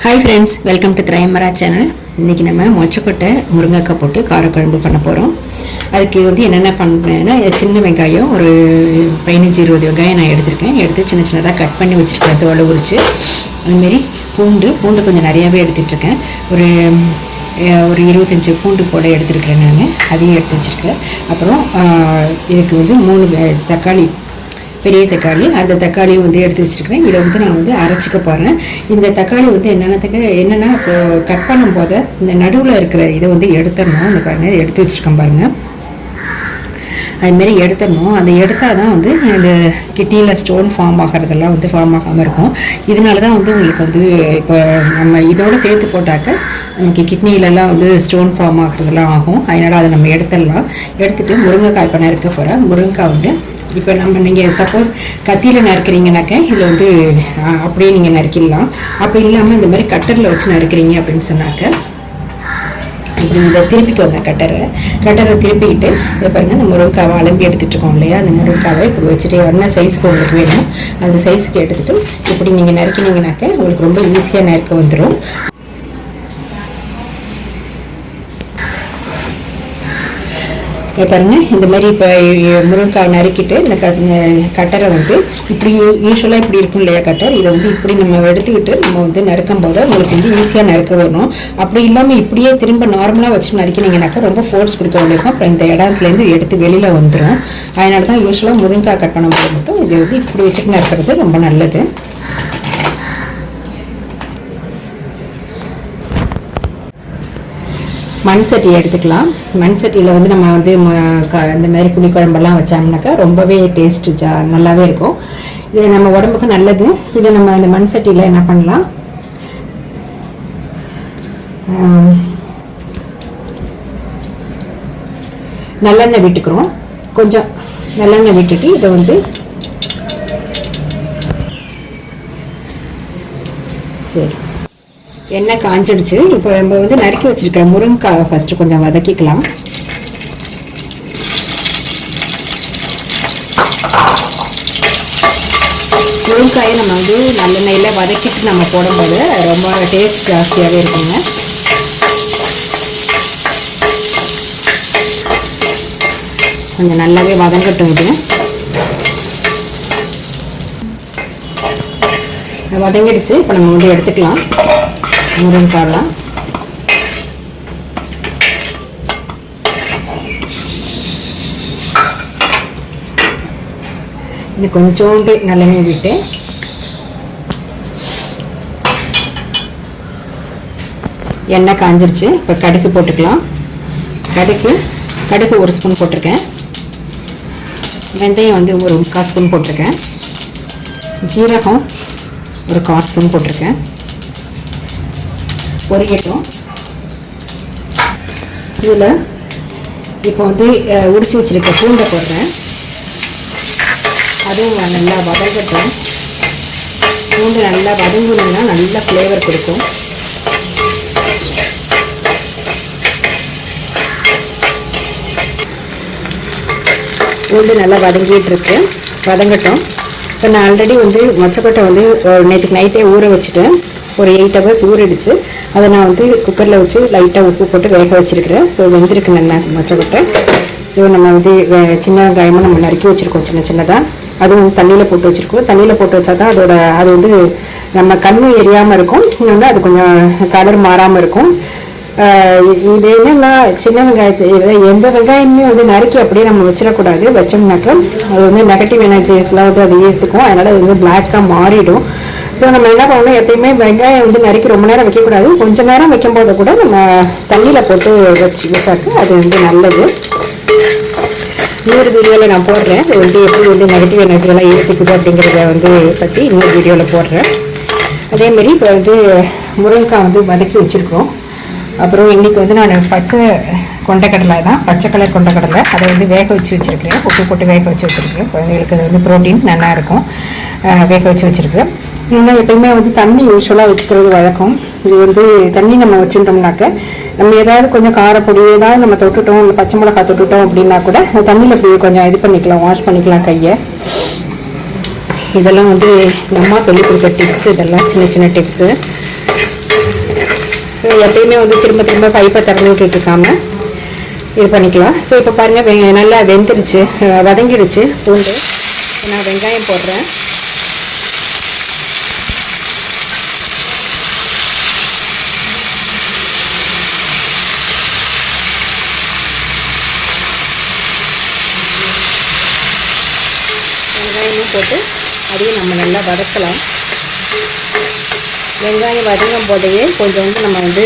Hi friends, welcome to திரையமரா channel. இன்றைக்கி நம்ம மொச்சக்கொட்டை முருங்கைக்காய் போட்டு காரக்குழம்பு பண்ண போகிறோம். அதுக்கு என்னென்ன பண்ணுறேன்னா, சின்ன வெங்காயம் ஒரு 15-20 வெங்காயம் நான் எடுத்து சின்ன சின்னதாக கட் பண்ணி வச்சுருக்கேன், தோலை உரித்து. அதுமாரி பூண்டு கொஞ்சம் நிறையாவே எடுத்துகிட்ருக்கேன். ஒரு 25 பூண்டு போட எடுத்துருக்கிறேன் நான், அதையும் எடுத்து வச்சுருக்கேன். அப்புறம் இதுக்கு 3 தக்காளி, பெரிய தக்காளி, அந்த தக்காளியும் எடுத்து வச்சுருக்கிறேன். இதை நான் அரைச்சிக்க போகிறேன். இந்த தக்காளி என்னென்னா இப்போ கட் பண்ணும் போது இந்த நடுவில் இருக்கிற இதை எடுத்துடணும். இந்த பாருங்கள், எடுத்து வச்சுருக்கேன் பாருங்கள், அதுமாரி எடுத்துடணும். அதை எடுத்தால் தான் இந்த கிட்னியில் ஸ்டோன் ஃபார்ம் ஆகிறதெல்லாம் ஃபார்ம் ஆகாமல் இருக்கும். இதனால தான் உங்களுக்கு இப்போ நம்ம இதோடு சேர்த்து போட்டாக்க நமக்கு கிட்னிலெல்லாம் ஸ்டோன் ஃபார்ம் ஆகிறதெல்லாம் ஆகும். அதனால் அதை நம்ம எடுத்துடலாம். எடுத்துகிட்டு முருங்கைக்காய் இப்போ நறுக்க போகிறேன். முருங்கைக்காய் இப்போ நீங்கள் சப்போஸ் கத்தியில் நறுக்கிறீங்கனாக்க இதில் அப்படியே நீங்கள் நறுக்கிடலாம். அப்படி இல்லாமல் இந்த மாதிரி கட்டரில் வச்சு நறுக்கிறீங்க அப்படின்னு சொன்னாக்க இப்படி இதை திருப்பிக்கோங்க. கட்டரை திருப்பிக்கிட்டு இதை பாருங்கள், இந்த முருங்கைக்காவை அலம்பி எடுத்துகிட்ருக்கோம் இல்லையா, அந்த முருங்கைக்காவை இப்படி வச்சுட்டு என்ன சைஸுக்கு உங்களுக்கு வேணும் அந்த சைஸுக்கு எடுத்துகிட்டு இப்படி நீங்கள் நறுக்கினீங்கனாக்க உங்களுக்கு ரொம்ப ஈஸியாக நறுக்க வந்துடும். பாருங்கள், இந்த மாதிரி இப்போ முருங்கைக்காய் நறுக்கிட்டு இந்த கட்டரை இப்படி யூஸ்வலாக இப்படி இருக்கும் இல்லையா கட்டர், இதை இப்படி நம்ம எடுத்துக்கிட்டு நம்ம நறுக்கும் போது உங்களுக்கு ஈஸியாக நறுக்க வரணும். அப்படி இல்லாமல் இப்படியே திரும்ப நார்மலாக வச்சு நறுக்கினீங்கன்னாக்கா ரொம்ப ஃபோர்ஸ் கொடுக்க வேண்டியிருக்கும். அப்புறம் இந்த இடத்துலேருந்து எடுத்து வெளியில் வந்துடும். அதனால தான் யூஸ்வலாக முருங்கைக்காய் கட் பண்ணும்போது மட்டும் இது இப்படி வச்சுட்டு நறுக்கிறது ரொம்ப நல்லது. மண் சட்டி எடுத்துக்கலாம். மண் சட்டியில் நம்ம இந்த மாதிரி புளிக்குழம்பெல்லாம் வச்சோம்னாக்கா ரொம்பவே டேஸ்ட்டு நல்லாவே இருக்கும். இது நம்ம உடம்புக்கு நல்லது. இதை நம்ம இந்த மண் சட்டியில் என்ன பண்ணலாம், நல்லெண்ணெய் விட்டுக்கிறோம். கொஞ்சம் நல்லெண்ணெய் விட்டுட்டு இதை சரி, எண்ணெய் காஞ்சிடுச்சு. இப்போ நம்ம நறுக்கி வச்சிருக்கிற முருங்கைக்காய் ஃபஸ்ட்டு கொஞ்சம் வதக்கிக்கலாம். முருங்கைக்காயை நம்ம நல்லெண்ணெயில் வதக்கிட்டு நம்ம போடும்போது ரொம்ப டேஸ்ட் ஜாஸ்தியாகவே இருக்குங்க. கொஞ்சம் நல்லாவே வதங்கட்டும். இது வதங்கிடுச்சு. இப்போ நம்ம எடுத்துக்கலாம் முருங்கைக்காயெல்லாம். இது கொஞ்சோண்டு நல்லெண்ணெய் விட்டு எண்ணெய் காஞ்சிருச்சு. இப்போ கடுகு போட்டுக்கலாம். கடுகு 1 ஸ்பூன் போட்டிருக்கேன். வெந்தயம் ஒரு 1/4 ஸ்பூன் போட்டிருக்கேன். ஜீரகம் ஒரு 1/4 ஸ்பூன் போட்டிருக்கேன். பொரியட்டும். இதில் இப்போ உரிச்சு வச்சிருக்க பூண்டை போடுறேன். அதுவும் நல்லா வதங்கட்டும். பூண்டு நல்லா வதங்குதுன்னா நல்லா ஃப்ளேவர் கொடுக்கும். பூண்டு நல்லா வதங்கிட்டு வதங்கட்டும். இப்போ நான் ஆல்ரெடி மொச்சக்கொட்டை நேற்றுக்கு நைட்டே ஊற வச்சுட்டேன். ஒரு 8 ஹவர்ஸ் ஊறிடுச்சு. அதை நான் குக்கரில் வச்சு லைட்டாக உப்பு போட்டு வேக வச்சுருக்கிறேன். ஸோ வெந்திருக்கு நல்லா மொச்சக்கொட்டை. ஸோ நம்ம சின்ன வெங்காயமாக நம்ம நறுக்கி வச்சுருக்கோம் சின்ன சின்னதாக. அதுவும் தண்ணியில் போட்டு வச்சுருக்கோம். தண்ணியில் போட்டு வச்சா தான் அது நம்ம கண்ணு எரியாமல் இருக்கும். இன்னொன்று அது கொஞ்சம் கலர் மாறாமல் இருக்கும். இது என்னன்னா, சின்ன வெங்காயத்தை எந்த வெங்காயமே நறுக்கி அப்படியே நம்ம வச்சிடக்கூடாது. வச்சோம்னாக்கா அது நெகட்டிவ் எனர்ஜிஸ்லாம் அது ஏற்றுக்கும். அதனால் அது பிளாக்காக மாறிடும். ஸோ நம்ம என்ன பண்ணணும், எப்பயுமே வெங்காயம் நறுக்கி ரொம்ப நேரம் வைக்கக்கூடாது. கொஞ்சம் நேரம் வைக்கும்போது கூட நம்ம தண்ணியில் போட்டு வச்சாக்க அது நல்லது. இன்னொரு வீடியோவில் நான் போடுறேன். அது எப்படி நெகட்டிவ் எனர்ஜிலாம் ஏற்றுக்குது அப்படிங்கிறத பற்றி இன்னொரு வீடியோவில் போடுறேன். அதேமாரி இப்போ முருங்கைக்காய் வதக்கி வச்சுருக்கோம். அப்புறம் இன்றைக்கி நான் பச்சை கொண்டைக்கடலை தான், பச்சை கலர் கொண்டைக்கடலை. அதை வேக வச்சு வச்சுருக்கிறேன். உப்பு போட்டு வேக வச்சு வச்சுருக்கிறேன். குழந்தைங்களுக்கு அது ப்ரோட்டீன் நல்லா இருக்கும். வேக வச்சு வச்சுருக்கிறேன். இன்னும் எப்பயுமே தண்ணி யூஸ்வலாக வச்சுக்கிறது வழக்கம். இது தண்ணி நம்ம வச்சுட்டோம்னாக்க நம்ம ஏதாவது கொஞ்சம் காரப்பொடி ஏதாவது நம்ம தொட்டுட்டோம், இல்லை பச்சை மிளகா தொட்டுட்டோம் அப்படின்னா கூட தண்ணியில் போய் கொஞ்சம் இது பண்ணிக்கலாம், வாஷ் பண்ணிக்கலாம் கையை. இதெல்லாம் அம்மா சொல்லி கொடுத்த டிப்ஸ். இதெல்லாம் சின்ன சின்ன டிப்ஸு. எப்பயுமே வந்து திரும்ப திரும்ப பைப்பை திறந்து விட்டுட்டு இருக்காம இது பண்ணிக்கலாம். ஸோ இப்போ பாருங்கள் நல்லா வெந்துருச்சு, வதங்கிடுச்சு பூண்டு. நான் வெங்காயம் போடுறேன். வெங்காயமும் போட்டு அதையும் நம்ம நல்லா வதக்கலாம். வெங்காயம் வதங்கும் போதே கொஞ்சோண்டு நம்ம வந்து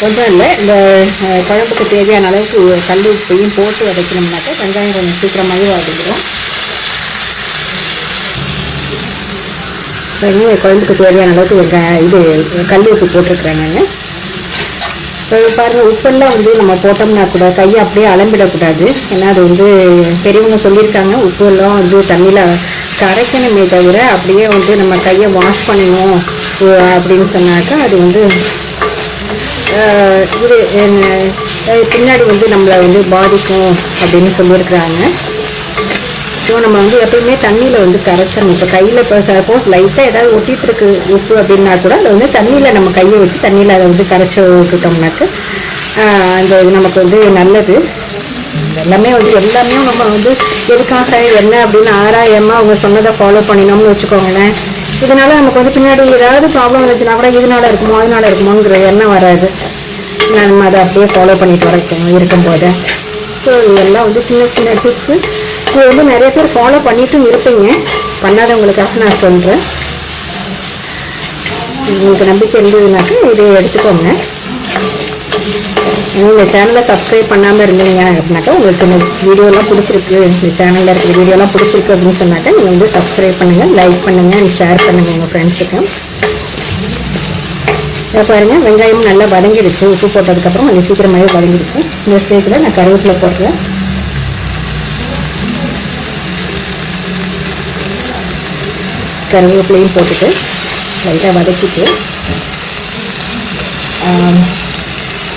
ஒன்றும் இல்லை, இந்த குழம்புக்கு தேவையான அளவுக்கு கல் உப்பையும் போட்டு வதக்கினோம்னாக்கா வெங்காயம் கொஞ்சம் சீக்கிரமாகவே வதங்கிடும். குழம்புக்கு தேவையான அளவுக்கு இது கல் உப்பு போட்டிருக்கிறேன் நான். இப்போ பாருங்கள், உப்பெல்லாம் வந்து நம்ம போட்டோம்னா கூட கையை அப்படியே அலம்பிடக்கூடாது. ஏன்னா அது வந்து பெரியவங்க சொல்லியிருக்காங்க, உப்பெல்லாம் வந்து தண்ணியில் கரைக்கணுமே தவிர அப்படியே வந்து நம்ம கையை வாஷ் பண்ணணும் அப்படின்னு சொன்னாக்கா அது வந்து இது பின்னாடி வந்து நம்மளை வந்து பாதிக்கும் அப்படின்னு சொல்லியிருக்கிறாங்க. ஸோ நம்ம வந்து எப்பயுமே தண்ணியில் வந்து கரைச்சிடணும். இப்போ கையில் இப்போ சப்போஸ் லைட்டாக ஏதாவது ஒட்டிகிட்டு இருக்கு உப்பு அப்படின்னா கூட அதை வந்து தண்ணியில் நம்ம கையை வச்சு தண்ணியில் அதை வந்து கரைச்சி விட்டுட்டோம்னாக்க அந்த இது நமக்கு வந்து நல்லது. எல்லாமே நம்ம வந்து எதுக்காக என்ன அப்படின்னு ஆராயமாக அவங்க சொன்னதை ஃபாலோ பண்ணினோம்னு வச்சுக்கோங்களேன். இதனால் நமக்கு வந்து பின்னாடி ஏதாவது ப்ராப்ளம் வந்துச்சுன்னா கூட இதனால இருக்குமோங்கிற எண்ணம் வராது. நம்ம அதை அப்படியே ஃபாலோ பண்ணிட்டு இருக்கும்போது. ஸோ இதெல்லாம் வந்து சின்ன சின்ன டிப்ஸு. இது வந்து நிறைய பேர் ஃபாலோ பண்ணிட்டும் இருப்பீங்க, பண்ணாதவங்களுக்காக நான் சொல்கிறேன். உங்களுக்கு நம்பிக்கை இருந்ததுனாக்க இதை எடுத்துக்கோங்க. இந்த சேனலை சப்ஸ்கிரைப் பண்ணாமல் இருந்தீங்க அப்படின்னாக்கா உங்களுக்கு இந்த வீடியோலாம் பிடிச்சிருக்கு, இந்த சேனலில் இருக்கிற வீடியோலாம் பிடிச்சிருக்கு அப்படின்னு சொன்னாக்கா நீங்கள் வந்து சப்ஸ்கிரைப் பண்ணுங்கள், லைக் பண்ணுங்கள், ஷேர் பண்ணுங்கள் உங்கள் ஃப்ரெண்ட்ஸுக்கு. இதை பாருங்கள், வெங்காயம் நல்லா வதங்கிடுச்சு. உப்பு போட்டதுக்கப்புறம் கொஞ்சம் சீக்கிரமாகவே வதங்கிடுச்சு. இந்த ஸ்டேஜில் நான் கருவேப்பிலை போடுறேன். கருவேப்பிலையும் போட்டுட்டு லைட்டாக வதக்கிட்டு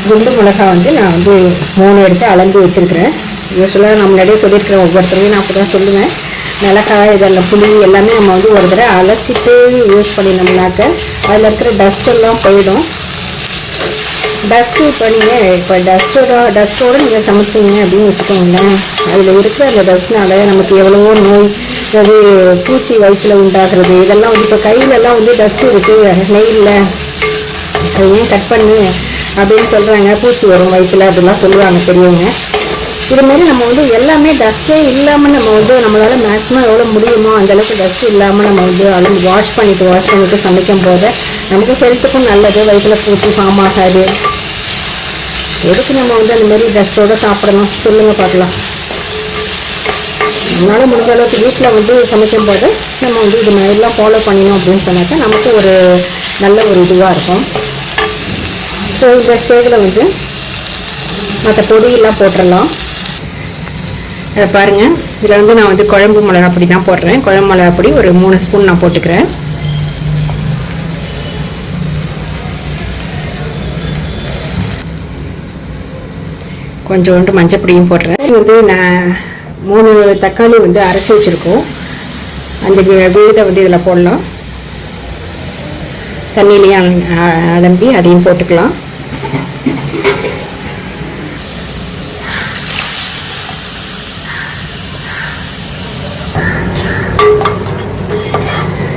குண்டு மிளகா வந்து நான் வந்து 3 எடுத்து அளந்து வச்சுருக்கிறேன். யூஸ்வலாக நம்ம முன்னாடியே சொல்லியிருக்கிறேன், ஒவ்வொரு டைம் நான் அப்படி தான் சொல்லுவேன். மிளகாய் இதெல்லாம் புளி எல்லாமே நம்ம வந்து ஒரு தடவை அலசிட்டு யூஸ் பண்ணினோம்னாக்க அதில் இருக்கிற டஸ்ட்டெல்லாம் போயிடும். டஸ்ட்டு இப்போ டஸ்ட்டோடு நீங்கள் சமைச்சிங்க அப்படின்னு வச்சுக்கோங்களேன், அதில் இருக்கிற அந்த டஸ்ட்னால நமக்கு எவ்வளவோ நோய், அதாவது பூச்சி வயிற்றில் உண்டாகிறது இதெல்லாம் வந்து இப்போ கையிலெல்லாம் வந்து டஸ்ட்டு இருக்குது நெய்யில் அதை ஏன் கட் பண்ணி அப்படின்னு சொல்கிறாங்க, பூச்சி வரும் வயிற்றில் அப்படிலாம் சொல்லுவாங்க பெரியவங்க. இதுமாரி நம்ம வந்து எல்லாமே டஸ்ட்டே இல்லாமல் நம்ம வந்து நம்மளால் மேக்ஸிமம் எவ்வளோ முடியுமோ அந்தளவுக்கு டஸ்ட் இல்லாமல் நம்ம வந்து வாஷ் பண்ணிவிட்டு சமைக்கும் போது நமக்கு ஹெல்த்துக்கும் நல்லது, வயிற்றில் பூச்சி ஃபார்ம் ஆகாது. எதுக்கு நம்ம வந்து அந்த மாதிரி டஸ்ட்டோடு சாப்பிடணும் சொல்லுங்கள் பார்க்கலாம். அதனால் முடிஞ்ச அளவுக்கு வீட்டில் வந்து சமைக்கும் போது நம்ம வந்து இது மாதிரிலாம் ஃபாலோ பண்ணணும் அப்படின்னு சொன்னாக்கா நமக்கு ஒரு நல்ல ஒரு இதுவாக இருக்கும். ஸோ இந்த ஸ்டேஜில் வந்து மற்ற பொடியெல்லாம் போட்டுடலாம். அதை பாருங்கள், இதில் வந்து நான் வந்து குழம்பு மிளகா பொடி தான் போடுறேன். குழம்பு மிளகா பொடி ஒரு 3 ஸ்பூன் நான் போட்டுக்கிறேன். கொஞ்சோண்டு மஞ்சள் பொடியும் போடுறேன். இது வந்து நான் 3 தக்காளி வந்து அரைச்சி வச்சுருக்கோம். அந்த விழுதை வந்து இதில் போடலாம். தண்ணியிலையும் அலம்பி அதையும் போட்டுக்கலாம்.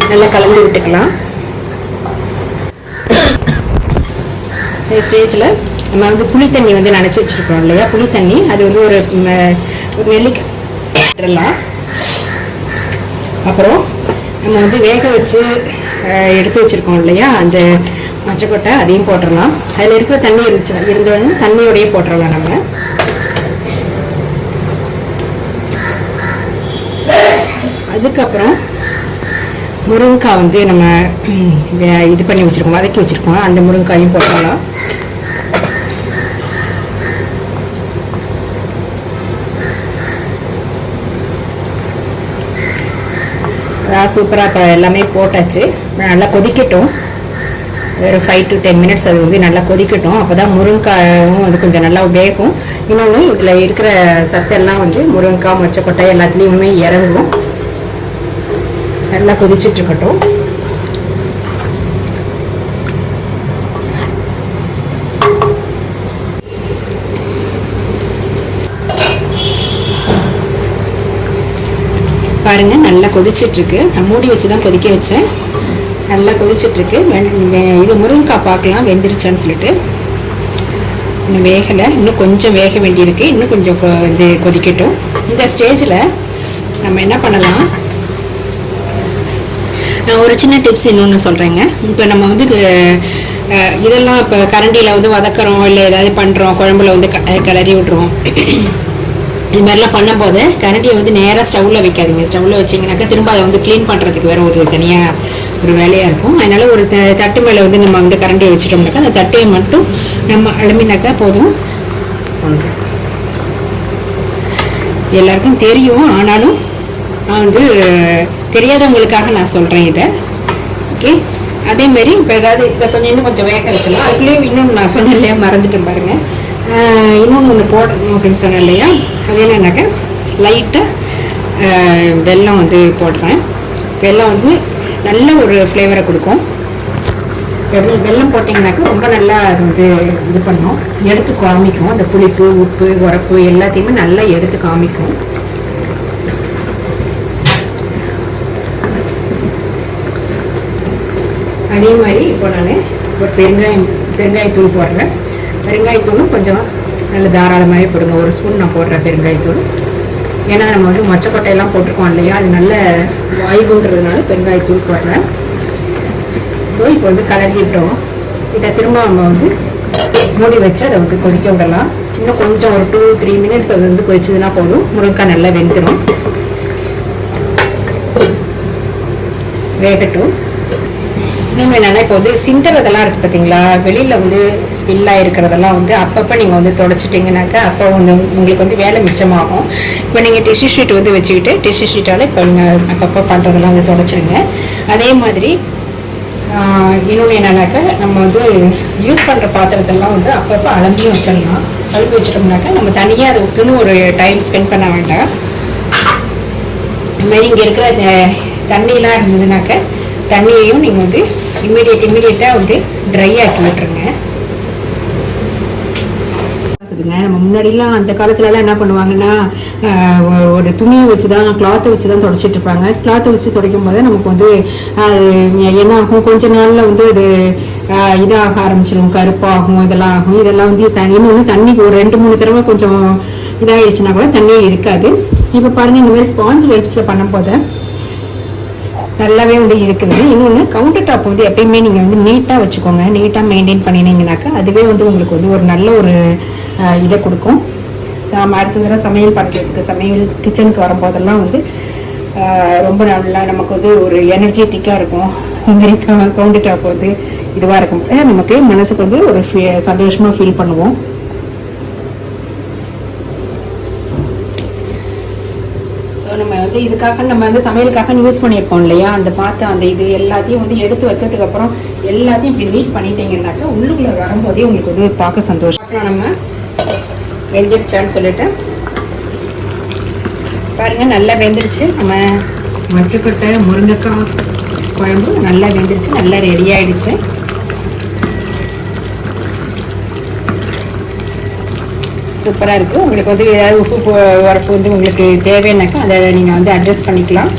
நல்லா கலந்து விட்டுக்கலாம். இந்த ஸ்டேஜில் நம்ம வந்து புளி தண்ணி வந்து நினச்சி வச்சுருக்கோம் இல்லையா, புளி தண்ணி அது வந்து ஒரு நெல்லிக்காய். அப்புறம் நம்ம வந்து வேக வச்சு எடுத்து வச்சுருக்கோம் இல்லையா அந்த மொச்சக்கொட்டை, அதையும் போட்டுடலாம். அதில் இருக்கிற தண்ணி இருந்தோடனே தண்ணியோடையே போட்டுடலாம். நம்ம அதுக்கப்புறம் முருங்கைக்காய் வந்து நம்ம இது பண்ணி வச்சுருக்கோம், வதக்கி வச்சுருக்கோம், அந்த முருங்கைக்காயும் போட்டுடலாம். சூப்பராக இப்போ எல்லாமே போட்டாச்சு. நல்லா கொதிக்கட்டும், ஒரு 5 to 10 minutes அது வந்து நல்லா கொதிக்கட்டும். அப்போ தான் முருங்கைக்காயும் வந்து கொஞ்சம் நல்லா வேகும். இன்னொன்று இதில் இருக்கிற சத்தெல்லாம் வந்து முருங்கைக்காய் மொச்சக்கொட்டை எல்லாத்துலேயுமே இறங்கும். நல்லா கொதிச்சுட்ருக்கட்டும். பாருங்கள் நல்லா கொதிச்சிட்ருக்கு. நான் மூடி வச்சு தான் கொதிக்க வச்சேன். நல்லா கொதிச்சிட்ருக்கு. இது முருங்கைக்காய் பார்க்கலாம் வெந்துருச்சான்னு சொல்லிட்டு. இன்னும் வேகலை, இன்னும் கொஞ்சம் வேக வேண்டியிருக்கு. இன்னும் கொஞ்சம் இது கொதிக்கட்டும். இந்த ஸ்டேஜில் நம்ம என்ன பண்ணலாம், நான் ஒரு சின்ன டிப்ஸ் இன்னொன்று சொல்கிறேங்க. இப்போ நம்ம வந்து இதெல்லாம் இப்போ கரண்டியில் வந்து வதக்குறோம், இல்லை ஏதாவது பண்ணுறோம், குழம்புல வந்து கிளறி விட்ருவோம். இது மாதிரிலாம் பண்ணும்போது கரண்டியை வந்து நேராக ஸ்டவ்வில் வைக்காதீங்க. ஸ்டவ்வில் வச்சிங்கனாக்கா திரும்ப அதை வந்து க்ளீன் பண்ணுறதுக்கு வேறு ஒரு தனியாக ஒரு வேலையாக இருக்கும். அதனால் ஒரு தட்டு மேலே வந்து நம்ம வந்து கரண்டியை வச்சிட்டோம்னாக்கா அந்த தட்டையை மட்டும் நம்ம அலுமினாக்கா போதும். எல்லாருக்கும் தெரியும், ஆனாலும் நான் வந்து தெரியாதவங்களுக்காக நான் சொல்கிறேன் இதை. ஓகே, அதேமாரி இப்போ ஏதாவது இதை கொஞ்சம் இன்னும் கொஞ்சம் வேக வச்சிடலாம். அதுக்குள்ளேயும் இன்னொன்று நான் சொன்னேன் இல்லையா, மறந்துட்டேன் பாருங்கள். இன்னொன்று ஒன்று போடணும் அப்படின்னு சொன்னேன் இல்லையா, அது என்னன்னாக்கா லைட்டாக வெல்லம் வந்து போடுறேன். வெல்லம் வந்து நல்ல ஒரு ஃப்ளேவரை கொடுக்கும். வெல்லம் போட்டிங்கனாக்கா ரொம்ப நல்லா அது வந்து இது பண்ணும், எடுத்து காமிக்கும். அந்த புளிப்பு, உப்பு, உரப்பு எல்லாத்தையுமே நல்லா எடுத்து காமிக்கும். அதே மாதிரி இப்போ நான் ஒரு பெருங்காயத்தூள் போடுறேன். பெருங்காயத்தூளும் கொஞ்சம் நல்ல தாராளமாகவே போடுங்க. ஒரு ஸ்பூன் நான் போடுறேன் பெருங்காயத்தூள். ஏன்னா நம்ம வந்து மொச்சக்கொட்டையெல்லாம் போட்டிருக்கோம் இல்லையா, அது நல்ல வாய்வுங்கிறதுனால பெருங்காயத்தூள் போடுறேன். ஸோ இப்போ வந்து கலரி விட்டோம். இதை திரும்ப நம்ம வந்து மூடி வச்சு அதை வந்து கொதிக்க விடலாம். இன்னும் கொஞ்சம் ஒரு 2-3 மினிட்ஸ் அது வந்து கொதிச்சதுன்னா போதும். முருங்கைக்காய் நல்லா வெந்துடும். வேகட்டும். இன்னும் என்னென்னா, இப்போ வந்து சிந்துறதெல்லாம் இருக்குது பார்த்தீங்களா, வெளியில் வந்து ஸ்பில்லாக இருக்கிறதெல்லாம் வந்து அப்பப்போ நீங்கள் வந்து தொடச்சிட்டிங்கனாக்கா அப்போ வந்து உங்களுக்கு வந்து வேலை மிச்சமாகும். இப்போ நீங்கள் டிஷ்யூ ஷீட் வந்து வச்சுக்கிட்டு டிஷ்யூ ஷீட்டால் இப்போ நீங்கள் அப்பப்போ பண்ணுறதெல்லாம் வந்து தொடச்சிடுங்க. அதே மாதிரி இன்னொன்று என்னன்னாக்கா, நம்ம வந்து யூஸ் பண்ணுற பாத்திரத்தெல்லாம் வந்து அப்பப்போ அலம்பியும் வச்சிடலாம். அலம்பி வச்சிட்டோம்னாக்கா நம்ம தனியாக அதுக்குன்னு ஒரு டைம் ஸ்பெண்ட் பண்ண வேண்டாம். இதுமாதிரி இங்கே இருக்கிற தண்ணியெலாம் இருந்ததுனாக்கா தண்ணியையும் நீங்கள் வந்து இம்மிடியட்டாக வந்து ட்ரை ஆக்கி விட்டுருங்க. நம்ம முன்னாடிலாம் அந்த காலத்துலலாம் என்ன பண்ணுவாங்கன்னா, ஒரு துணியை வச்சு தான், கிளாத்தை வச்சு தான் தொடச்சிட்டு இருப்பாங்க. கிளாத்தை வச்சு துடைக்கும் போது நமக்கு வந்து என்ன ஆகும், கொஞ்ச நாளில் வந்து இது இதாக ஆரம்பிச்சிடும், கருப்பாகும், இதெல்லாம் ஆகும். இதெல்லாம் வந்து இன்னொன்று தண்ணிக்கு ஒரு 2-3 தடவை கொஞ்சம் இதாகிடுச்சுன்னா கூட தண்ணியே இருக்காது. இப்போ பாருங்கள், இந்த மாதிரி ஸ்பாஞ்ச் வைப்ஸில் பண்ணும்போது நல்லாவே வந்து இருக்குது. இன்னொன்று கவுண்டர் டாப் வந்து எப்பயுமே நீங்கள் வந்து நீட்டாக வச்சுக்கோங்க. நீட்டாக மெயின்டைன் பண்ணினீங்கனாக்கா அதுவே வந்து உங்களுக்கு வந்து ஒரு நல்ல ஒரு இதை கொடுக்கும். அடுத்த தடவை சமையல் பண்ணுறதுக்கு, சமையல் கிச்சனுக்கு வரும்போதெல்லாம் வந்து ரொம்ப நல்லா நமக்கு வந்து ஒரு எனர்ஜெட்டிக்காக இருக்கும். இந்த மாதிரி கவுண்டர் டாப் வந்து இதுவாக இருக்கும். நமக்கு மனசுக்கு வந்து ஒரு சந்தோஷமாக ஃபீல் பண்ணுவோம். நம்ம வந்து இதுக்காக நம்ம வந்து சமையலுக்காக யூஸ் பண்ணியிருக்கோம் இல்லையா, அந்த பாத்திரம் அந்த இது எல்லாத்தையும் வந்து எடுத்து வச்சதுக்கப்புறம் எல்லாத்தையும் இப்படி நீட் பண்ணிட்டீங்கன்னாக்கா உள்ளுக்குள்ளே வரும்போதே உங்களுக்கு வந்து பார்க்க சந்தோஷம். அப்புறம் நம்ம வெந்துருச்சான்னு சொல்லிட்டு பாருங்கள், நல்லா வெந்துருச்சு. நம்ம மொச்சக்கொட்டை முருங்கைக்காய் குழம்பு நல்லா வெந்துருச்சு, நல்லா ரெடி ஆகிடுச்சு. சூப்பராக இருக்குது. உங்களுக்கு வந்து ஏதாவது உப்பு உரப்பு வந்து உங்களுக்கு தேவைன்னாக்கா அதை நீங்கள் வந்து அட்ஜஸ்ட் பண்ணிக்கலாம்.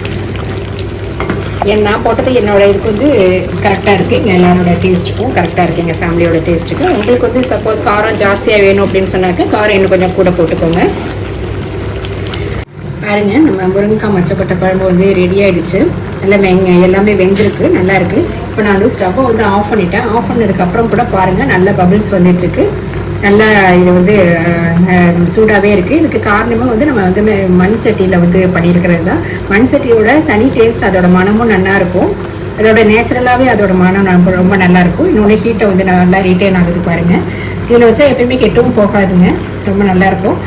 நான் போட்டது என்னோட இதுக்கு வந்து கரெக்டாக இருக்குது. எங்கள் எல்லாரோட டேஸ்ட்டுக்கும் கரெக்டாக இருக்குது, எங்கள் ஃபேமிலியோட டேஸ்ட்டுக்கு. உங்களுக்கு வந்து சப்போஸ் காரம் ஜாஸ்தியாக வேணும் அப்படின்னு சொன்னாக்க காரம் இன்னும் கொஞ்சம் கூட போட்டுக்கோங்க. பாருங்க, நம்ம முருங்கைக்காய் மொச்சக்கொட்டை குழம்பு வந்து ரெடி ஆகிடுச்சு. நல்லா எல்லாமே வெந்திருக்கு, நல்லா இருக்குது. இப்போ நான் வந்து ஸ்டவ்வை வந்து ஆஃப் பண்ணிட்டேன். ஆஃப் பண்ணதுக்கப்புறம் கூட பாருங்கள், நல்ல பபிள்ஸ் வந்துட்டுருக்கு. நல்லா இது வந்து சூடாகவே இருக்குது. இதுக்கு காரணமாக வந்து நம்ம வந்து மண் சட்டியில் வந்து பண்ணியிருக்கிறது தான். மண் சட்டியோட தனி டேஸ்ட், அதோட மனமும் நல்லாயிருக்கும். அதோட நேச்சுரலாகவே அதோட மனம் ரொம்ப நல்லாயிருக்கும். இன்னொன்று ஹீட்டை வந்து நல்லா ரீட்டைன் ஆகுது பாருங்கள். இதில் வச்சா எப்பயுமே கெட்டவும் போகாதுங்க, ரொம்ப நல்லாயிருக்கும்.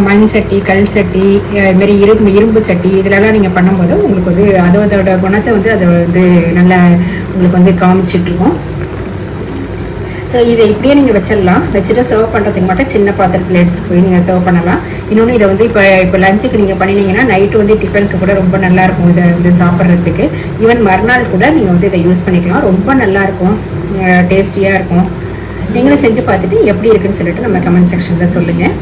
மண் சட்டி, கல் சட்டி, இதுமாரி இரும்பு சட்டி இதிலெல்லாம் நீங்கள் பண்ணும்போது உங்களுக்கு வந்து அதோட குணத்தை வந்து அதை வந்து நல்லா உங்களுக்கு வந்து காமிச்சிட்ருக்கோம். ஸோ இதை இப்படியே நீங்கள் வச்சிடலாம். வச்சுட்டு சர்வ் பண்ணுறதுக்கு மட்டும் சின்ன பாத்திரத்தில் எடுத்துகிட்டு போய் நீங்கள் சர்வ் பண்ணலாம். இன்னொன்று இதை வந்து இப்போ லஞ்சுக்கு நீங்கள் பண்ணினீங்கன்னா நைட்டு வந்து டிஃபனுக்கு கூட ரொம்ப நல்லாயிருக்கும். இதை வந்து சாப்பிட்றதுக்கு ஈவன் மறுநாள் கூட நீங்கள் வந்து இதை யூஸ் பண்ணிக்கலாம். ரொம்ப நல்லாயிருக்கும், டேஸ்டியாக இருக்கும். நீங்களும் செஞ்சு பார்த்துட்டு எப்படி இருக்குன்னு சொல்லிட்டு நம்ம கமெண்ட் செக்ஷனில் சொல்லுங்கள்.